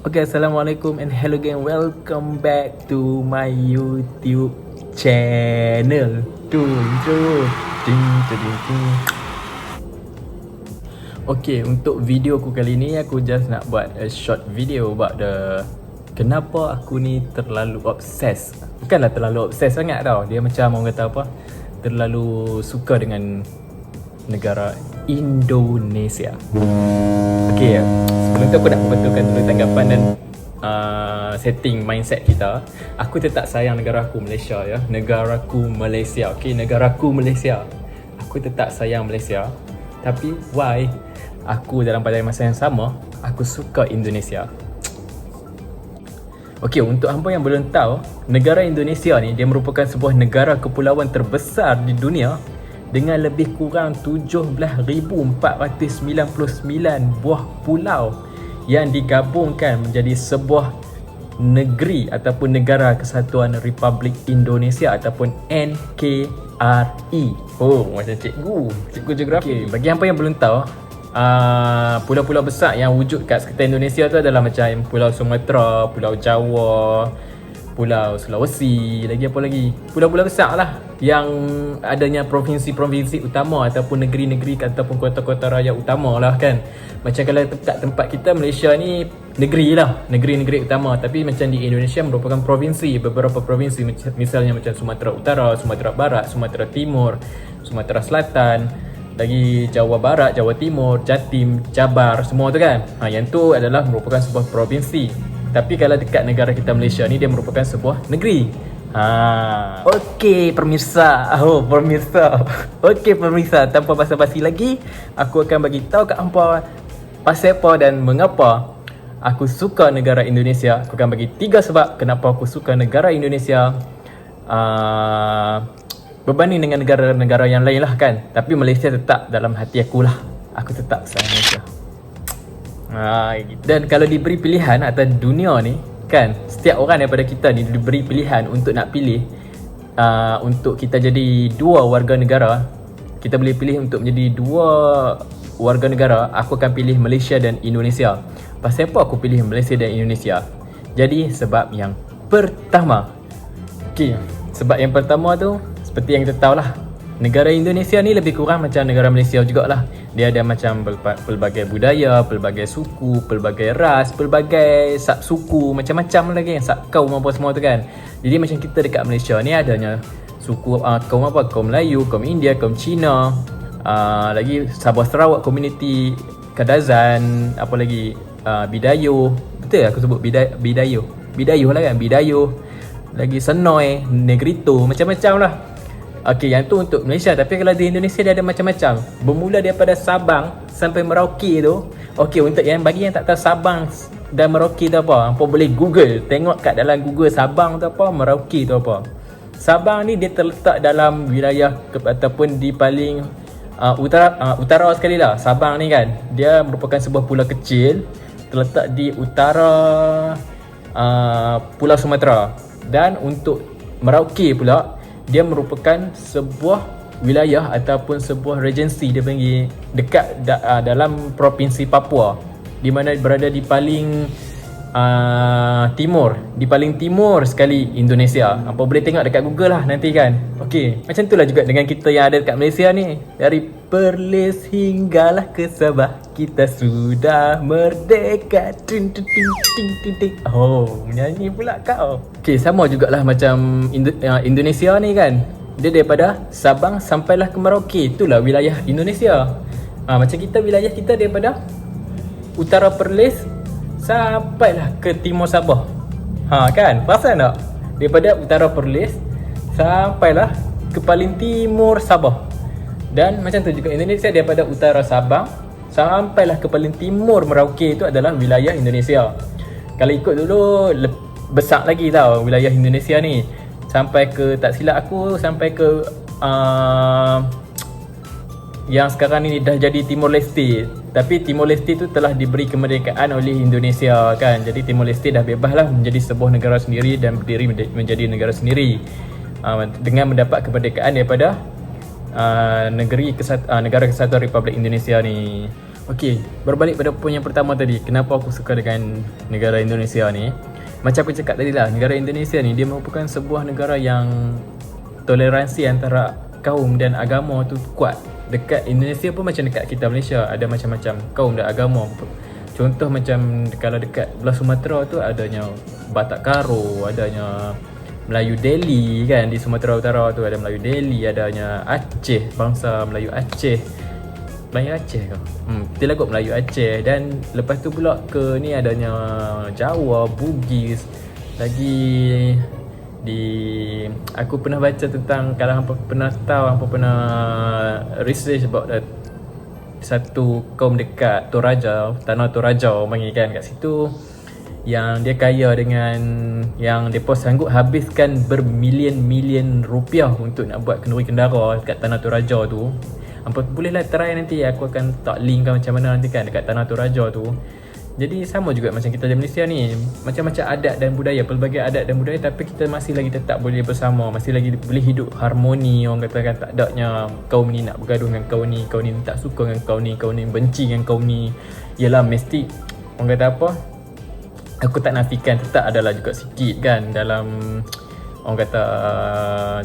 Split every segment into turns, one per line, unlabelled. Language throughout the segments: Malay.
Okay, Assalamualaikum and hello again. Welcome back to my YouTube channel. Intro. Ding, ding, ding. Okay, untuk video aku kali ni, aku just nak buat a short video about kenapa aku ni terlalu obses. Bukanlah terlalu obses sangat tau. Dia macam orang kata apa, terlalu suka dengan negara Indonesia. Okay, sebelum tu aku nak membetulkan dulu tanggapan dan setting mindset kita. Aku tetap sayang negara aku Malaysia ya. Negaraku Malaysia. Okay, negaraku Malaysia. Aku tetap sayang Malaysia. Tapi why? Aku dalam pada masa yang sama, aku suka Indonesia. Okey, untuk hangpa yang belum tahu, negara Indonesia ni dia merupakan sebuah negara kepulauan terbesar di dunia dengan lebih kurang 17,499 buah pulau yang digabungkan menjadi sebuah negeri ataupun Negara Kesatuan Republik Indonesia ataupun NKRI. Oh, macam cikgu geografi. Bagi hangpa yang belum tahu, pulau-pulau besar yang wujud kat sekitar Indonesia tu adalah macam Pulau Sumatera, Pulau Jawa, Pulau Sulawesi, lagi apa lagi? Pulau-pulau besar lah yang adanya provinsi-provinsi utama ataupun negeri-negeri ataupun kota-kota raya utama lah kan. Macam kalau tempat kita Malaysia ni negeri lah, negeri-negeri utama. Tapi macam di Indonesia merupakan provinsi, beberapa provinsi misalnya macam Sumatera Utara, Sumatera Barat, Sumatera Timur, Sumatera Selatan, lagi Jawa Barat, Jawa Timur, Jatim, Jabar, semua tu kan. Yang tu adalah merupakan sebuah provinsi. Tapi kalau dekat negara kita Malaysia ni, dia merupakan sebuah negeri. Okey pemirsa. Okey pemirsa, tanpa basa-basi lagi, aku akan bagi tahu kat hangpa pasal apa dan mengapa aku suka negara Indonesia. Aku akan bagi 3 sebab kenapa aku suka negara Indonesia berbanding dengan negara-negara yang lain lah kan. Tapi Malaysia tetap dalam hati aku lah. Aku tetap sayang Malaysia. Dan kalau diberi pilihan atas dunia ni kan, setiap orang daripada kita ni diberi pilihan untuk nak pilih untuk kita jadi 2 warga negara. Kita boleh pilih untuk menjadi 2 warga negara. Aku akan pilih Malaysia dan Indonesia. Pasal apa aku pilih Malaysia dan Indonesia? Jadi sebab yang pertama, sebab yang pertama tu seperti yang kita tahu lah, negara Indonesia ni lebih kurang macam negara Malaysia jugalah. Dia ada macam pelbagai budaya, pelbagai suku, pelbagai ras, pelbagai subsuku, macam-macam lagi, subkaum apa semua tu kan. Jadi macam kita dekat Malaysia ni adanya suku kaum apa? Kaum Melayu, kaum India, kaum Cina, lagi Sabah Sarawak community, Kadazan, apa lagi, Bidayo. Betul aku sebut Bidayo? Bidayo lah kan, Bidayo. Lagi Senoi, Negrito, macam-macam lah. Okey, yang tu untuk Malaysia. Tapi kalau di Indonesia dia ada macam-macam. Bermula daripada Sabang sampai Merauke tu. Okey, untuk bagi yang tak tahu Sabang dan Merauke tu apa, hampa boleh Google. Tengok kat dalam Google Sabang tu apa, Merauke tu apa. Sabang ni dia terletak dalam wilayah ataupun di paling utara sekali lah. Sabang ni kan, dia merupakan sebuah pulau kecil terletak di utara Pulau Sumatera. Dan untuk Merauke pula, dia merupakan sebuah wilayah ataupun sebuah regency, dia panggil, dekat dalam provinsi Papua, di mana berada di paling timur, di paling timur sekali Indonesia. Apa boleh tengok dekat Google lah nanti kan. Okey, macam itulah juga dengan kita yang ada dekat Malaysia ni. Dari Perlis hinggalah ke Sabah, kita sudah merdeka. Ting ting ting ting ting. Oh, menyanyi pula kau. Okey, sama jugalah macam Indonesia ni kan. Dia daripada Sabang sampailah ke Merauke. Itulah wilayah Indonesia. Macam kita, wilayah kita daripada utara Perlis sampailah ke timur Sabah. Kan? Perasan tak? Daripada utara Perlis sampailah ke paling timur Sabah. Dan macam tu juga Indonesia, daripada utara Sabang sampailah ke paling timur Merauke. Itu adalah wilayah Indonesia. Kalau ikut dulu besar lagi tau wilayah Indonesia ni. Sampai ke, tak silap aku, sampai ke yang sekarang ni dah jadi Timor Leste. Tapi Timor Leste tu telah diberi kemerdekaan oleh Indonesia kan. Jadi Timor Leste dah bebas lah menjadi sebuah negara sendiri dan berdiri menjadi negara sendiri dengan mendapat kemerdekaan daripada Negara Kesatuan Republik Indonesia ni. Okey, berbalik pada poin yang pertama tadi, kenapa aku suka dengan negara Indonesia ni. Macam aku cakap tadi lah, negara Indonesia ni dia merupakan sebuah negara yang toleransi antara kaum dan agama tu kuat. Dekat Indonesia pun macam dekat kita Malaysia, ada macam-macam kaum dan agama. Contoh macam kalau dekat belah Sumatera tu adanya Batak Karo, adanya Melayu Delhi kan, di Sumatera Utara tu ada Melayu Delhi, adanya Aceh, bangsa Melayu Aceh. Melayu Aceh ke? Kita lah kot Melayu Aceh. Dan lepas tu pula ke ni adanya Jawa, Bugis. Lagi di aku pernah baca tentang, kalau hampa pernah tahu, hampa pernah research about that, satu kaum dekat Toraja, tanah Toraja orang panggil kan, kat situ yang dia kaya dengan yang depa sanggup habiskan bermilion-milion rupiah untuk nak buat kenduri kendara dekat tanah Toraja tu. Hampa bolehlah try nanti, aku akan tak link kan macam mana nanti kan dekat tanah Toraja tu. Jadi sama juga macam kita di Malaysia ni, macam-macam adat dan budaya, pelbagai adat dan budaya, tapi kita masih lagi tetap boleh bersama, masih lagi boleh hidup harmoni. Orang katakan tak adanya kaum ni nak bergaduh dengan kaum ni tak suka dengan kaum ni benci dengan kaum ni. Yalah mesti orang kata apa, aku tak nafikan tetap adalah juga sikit kan dalam, orang kata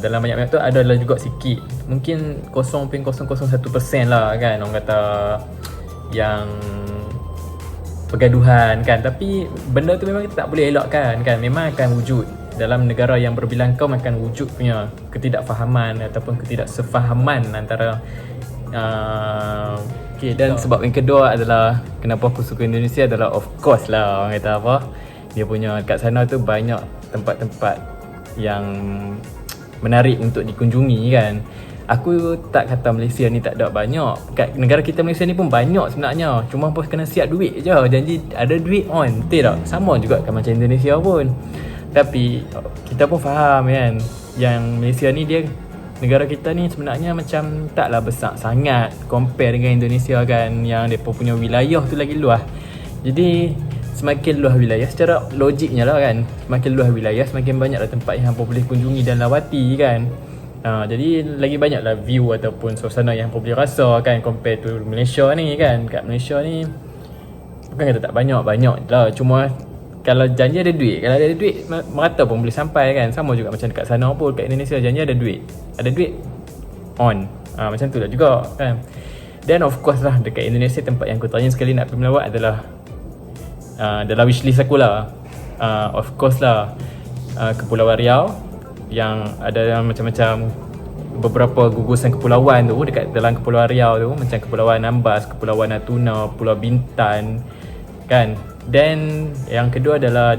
dalam banyak-banyak tu adalah juga sikit, mungkin 0.001% lah kan orang kata yang pergaduhan kan. Tapi benda tu memang kita tak boleh elakkan kan, memang akan wujud dalam negara yang berbilang kaum, akan wujud punya ketidakfahaman ataupun ketidaksefahaman antara okay. Dan sebab yang kedua adalah kenapa aku suka Indonesia adalah of course lah, orang kata apa, dia punya kat sana tu banyak tempat-tempat yang menarik untuk dikunjungi kan. Aku tak kata Malaysia ni tak ada banyak. Kat negara kita Malaysia ni pun banyak sebenarnya. Cuma apa kena siap duit je. Janji ada duit on. Betul tak? Sama juga kan macam Indonesia pun. Tapi kita pun faham kan, yang Malaysia ni dia, negara kita ni sebenarnya macam taklah besar sangat compare dengan Indonesia kan, yang mereka punya wilayah tu lagi luas. Jadi semakin luas wilayah, secara logiknya lah kan, semakin luas wilayah semakin banyaklah tempat yang hampa boleh kunjungi dan lawati kan. Jadi lagi banyaklah view ataupun suasana yang hampa boleh rasa kan, compare to Malaysia ni kan. Kat Malaysia ni bukan kata tak banyak lah, cuma kalau janji ada duit, kalau ada duit merata pun boleh sampai kan. Sama juga macam dekat sana pun, kat Indonesia janji ada duit on, macam tu lah juga kan. Dan of course lah dekat Indonesia, tempat yang aku tanya sekali nak pergi melawat adalah dalam wishlist aku lah, of course lah Kepulauan Riau, yang ada macam-macam beberapa gugusan kepulauan tu dekat dalam Kepulauan Riau tu, macam Kepulauan Ambas, Kepulauan Natuna, Pulau Bintan kan. Dan yang kedua adalah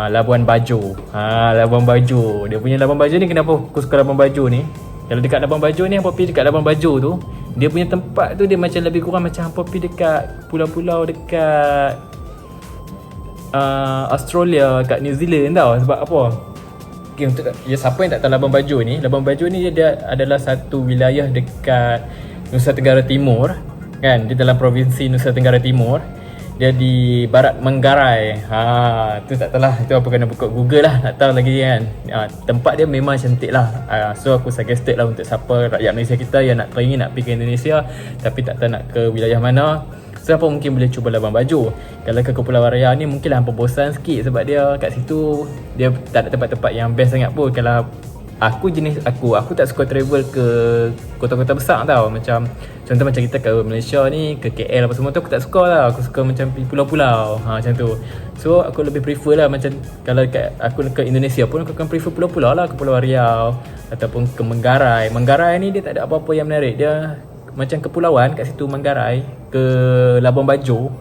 Labuan Bajo. Labuan Bajo, dia punya Labuan Bajo ni, kenapa aku suka Labuan Bajo ni, kalau dekat Labuan Bajo ni, hampa pergi dekat Labuan Bajo tu, dia punya tempat tu dia macam lebih kurang macam hampa pergi dekat pulau-pulau dekat Australia, kat New Zealand tau. Sebab apa? Okay, untuk siapa yang tak tahu Labuan Bajo ni, Labuan Bajo ni dia adalah satu wilayah dekat Nusa Tenggara Timur kan, di dalam provinsi Nusa Tenggara Timur. Dia di barat Manggarai. Tu tak tahu lah, itu apa kena buka Google lah, tak tahu lagi kan. Tempat dia memang cantik lah. So aku suggested lah untuk siapa rakyat Malaysia kita yang nak teringin nak pergi ke Indonesia tapi tak tahu nak ke wilayah mana, siapa mungkin boleh cuba Labuan Bajo. Kalau ke Kepulauan Riau ni mungkinlah hampa bosan sikit, sebab dia kat situ dia tak ada tempat-tempat yang best sangat pun. Kalau aku jenis aku tak suka travel ke kota-kota besar tau. Macam contoh macam kita ke Malaysia ni, ke KL apa semua tu aku tak suka lah. Aku suka macam pulau-pulau, macam tu. So aku lebih prefer lah, macam kalau aku ke Indonesia pun aku akan prefer pulau-pulau lah, ke Pulau Riau ataupun ke Manggarai. Manggarai ni dia tak ada apa-apa yang menarik, dia macam kepulauan kat situ Manggarai, ke Labuan Bajo.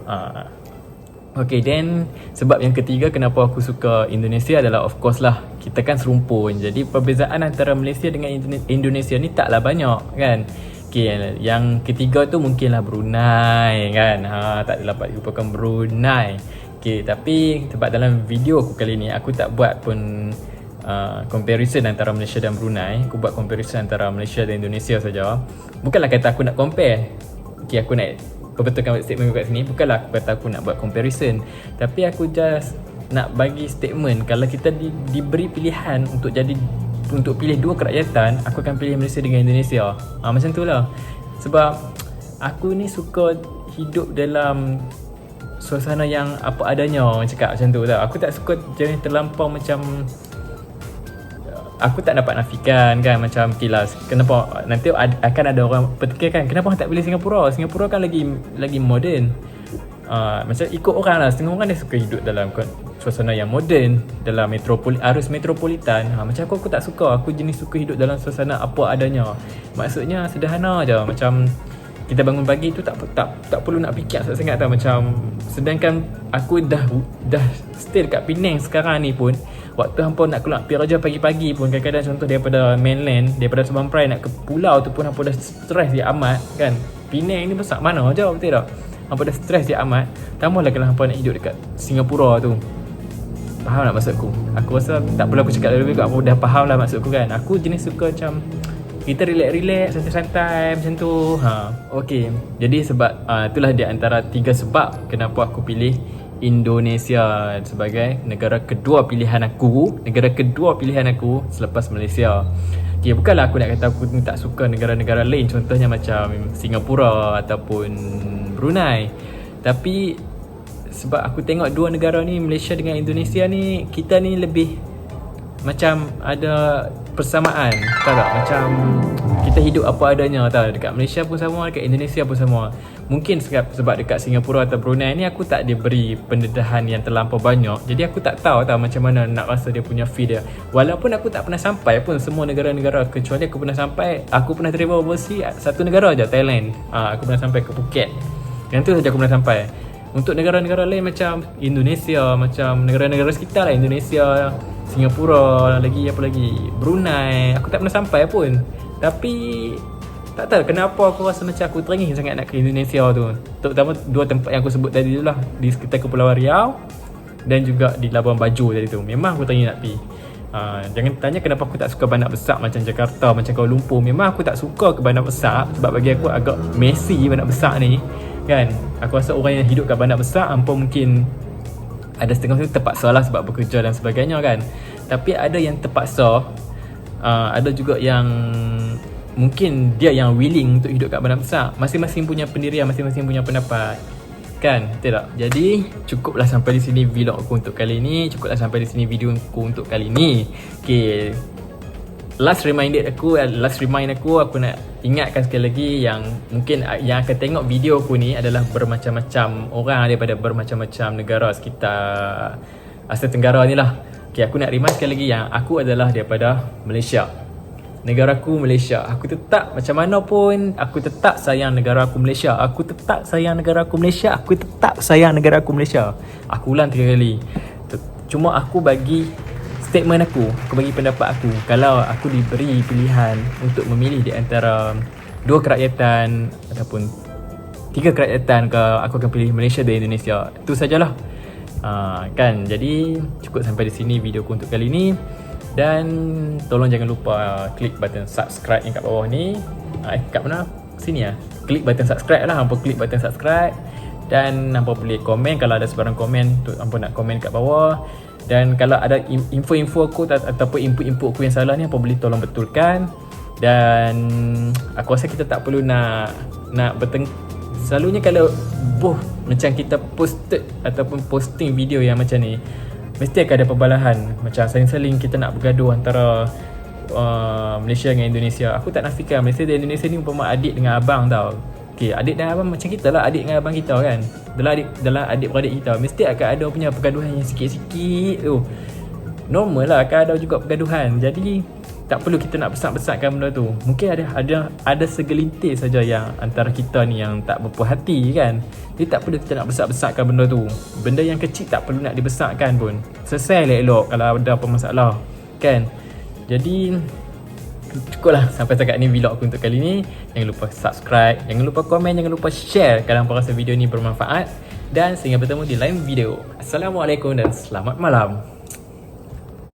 Okay, then sebab yang ketiga kenapa aku suka Indonesia adalah of course lah, kita kan serumpun. Jadi perbezaan antara Malaysia dengan Indonesia ni taklah banyak kan. Okay, yang ketiga tu mungkinlah Brunei kan. Tak dapat dilupakan Brunei. Okay, tapi sebab dalam video aku kali ni aku tak buat pun comparison antara Malaysia dan Brunei. Aku buat comparison antara Malaysia dan Indonesia saja. Bukanlah kata aku nak compare. Okay, aku nak perbetulkan statement kat sini. Bukanlah aku kata aku nak buat comparison, tapi aku just nak bagi statement. Kalau kita diberi pilihan untuk pilih dua kerakyatan, aku akan pilih Malaysia dengan Indonesia. Macam tu lah. Sebab aku ni suka hidup dalam suasana yang apa adanya, orang cakap macam tu tau. Aku tak suka jenis terlampau macam, aku tak dapat nafikan kan, macam kilas kenapa nanti akan ada orang pertikaikan, kenapa orang tak pilih Singapura. Singapura kan lagi moden. Macam ikut orang lah, setengah orang dia suka hidup dalam suasana yang moden, dalam arus metropolitan. Macam aku tak suka. Aku jenis suka hidup dalam suasana apa adanya. Maksudnya sederhana je. Macam kita bangun pagi tu tak perlu nak fikir sangat tau. Macam sedangkan aku dah stay dekat Penang sekarang ni pun, waktu hampa nak keluar pergi kerja pagi-pagi pun, kadang-kadang contoh daripada mainland, daripada Subang Pride nak ke pulau tu pun hampa dah stres dia amat kan. Penang ni besar mana je, betul tak? Hampa dah stres dia amat. Tambah lagi kalau hampa nak hidup dekat Singapura tu. Faham tak maksudku? Aku rasa tak perlu aku cakap lebih, aku dah faham lah maksudku kan. Aku jenis suka macam kita relax, santai-santai macam tu. Okay. Jadi sebab itulah di antara 3 sebab kenapa aku pilih Indonesia sebagai negara kedua pilihan aku. Negara kedua pilihan aku selepas Malaysia. Okay, bukanlah aku nak kata aku tak suka negara-negara lain, contohnya macam Singapura ataupun Brunei. Tapi sebab aku tengok dua negara ni, Malaysia dengan Indonesia ni, kita ni lebih macam ada persamaan, tahu tak? Macam kita hidup apa adanya, tahu. Dekat Malaysia pun sama, dekat Indonesia pun sama. Mungkin sebab dekat Singapura atau Brunei ni aku tak diberi pendedahan yang terlampau banyak, jadi aku tak tahu macam mana nak rasa dia punya feel dia. Walaupun aku tak pernah sampai pun semua negara-negara, kecuali aku pernah sampai, aku pernah travel overseas satu negara aja, Thailand. Aku pernah sampai ke Phuket. Yang tu saja aku pernah sampai. Untuk negara-negara lain macam Indonesia, macam negara-negara sekitar lah, Indonesia, Singapura, lagi apa lagi, Brunei, aku tak pernah sampai pun. Tapi tak tahu kenapa aku rasa macam aku teringin sangat nak ke Indonesia tu. Terutama dua tempat yang aku sebut tadi tu lah, di sekitar Kepulauan Riau dan juga di Labuan Bajo tadi tu. Memang aku teringin nak pergi. Jangan tanya kenapa aku tak suka bandar besar macam Jakarta, macam Kuala Lumpur. Memang aku tak suka ke bandar besar sebab bagi aku agak messy bandar besar ni kan. Aku rasa orang yang hidup kat bandar besar hampa mungkin ada setengah tu terpaksa lah sebab bekerja dan sebagainya kan. Tapi ada yang terpaksa, ada juga yang mungkin dia yang willing untuk hidup kat bandar besar. Masing-masing punya pendirian, masing-masing punya pendapat kan, betul tak? Jadi cukuplah sampai di sini vlog aku untuk kali ni. Cukuplah sampai di sini video aku untuk kali ni. Okay, last remind aku nak ingatkan sekali lagi yang mungkin yang akan tengok video aku ni adalah bermacam-macam orang daripada bermacam-macam negara sekitar Asia Tenggara ni lah. Okay, aku nak remind sekali lagi yang aku adalah daripada Malaysia. Negaraku Malaysia. Aku tetap macam mana pun, aku tetap sayang negara aku Malaysia. Aku tetap sayang negara aku Malaysia. Aku tetap sayang negara aku Malaysia. Aku ulang 3 kali. Cuma aku bagi statement aku bagi pendapat aku. Kalau aku diberi pilihan untuk memilih di antara 2 kerakyatan ataupun 3 kerakyatan ke, aku akan pilih Malaysia dan Indonesia. Itu sajalah. Kan, jadi cukup sampai di sini video aku untuk kali ni. Dan tolong jangan lupa klik button subscribe yang kat bawah ni. Kat mana? Sini lah. Klik button subscribe lah. Hampa klik button subscribe. Dan hampa boleh komen kalau ada sebarang komen tu, hampa nak komen kat bawah. Dan kalau ada info-info aku ataupun input-input aku yang salah ni, hampa boleh tolong betulkan. Dan aku rasa kita tak perlu nak selalunya kalau macam kita posted ataupun posting video yang macam ni, mesti akan ada perbalahan. Macam saling-saling kita nak bergaduh antara Malaysia dengan Indonesia. Aku tak nafikan Malaysia dan Indonesia ni umpama adik dengan abang tau. Okay, adik dan abang macam kita lah, adik dengan abang kita kan. Dalam adik-beradik kita mesti akan ada punya pergaduhan yang sikit-sikit tu. Normal lah, akan ada juga pergaduhan. Jadi tak perlu kita nak besar-besarkan benda tu. Mungkin ada segelintir saja yang antara kita ni yang tak berpuas hati kan. Jadi tak perlu kita nak besar-besarkan benda tu. Benda yang kecil tak perlu nak dibesarkan pun. Selesai elok kalau ada apa masalah kan. Jadi cukuplah sampai setakat ni vlog aku untuk kali ni. Jangan lupa subscribe, jangan lupa komen, jangan lupa share kalau hampa rasa video ni bermanfaat. Dan sehingga bertemu di lain video. Assalamualaikum dan selamat malam.